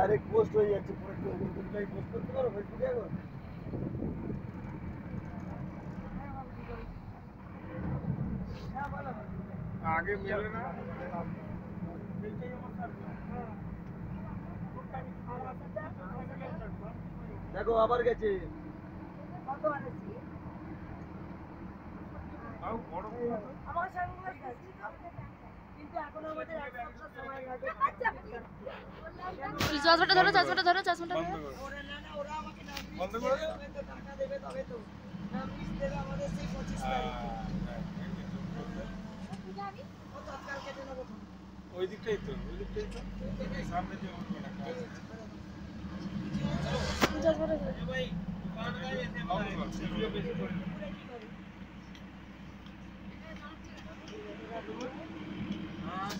Direct post হয়ে যাচ্ছে পুরো তুমি পোস্ট করতে পারো ফেসবুকে এখন आगे मिले ना দেখো আবার গেছে কত আনেছি आओ बड़ আমার সঙ্গে যাচ্ছি তো কিন্তু এখন আমাদের এক সপ্তাহ সময় লাগে চশমাটা ধরো চশমাটা ধরো চশমাটা ধরো ওরা না না ওরা আমাকে না বন্ধ করে দাও। টাকা দেবে তবে তো না মিস দেবে আমাদের সেই 25 তারিখে ও তৎকাল কেটে নেবো ওই দিকটাই তো সামনে যে উঠবে না চশমাটা ধরো ভাই দোকান গায়ে এসে ভিডিও বেশি করে পুরো কি করে हां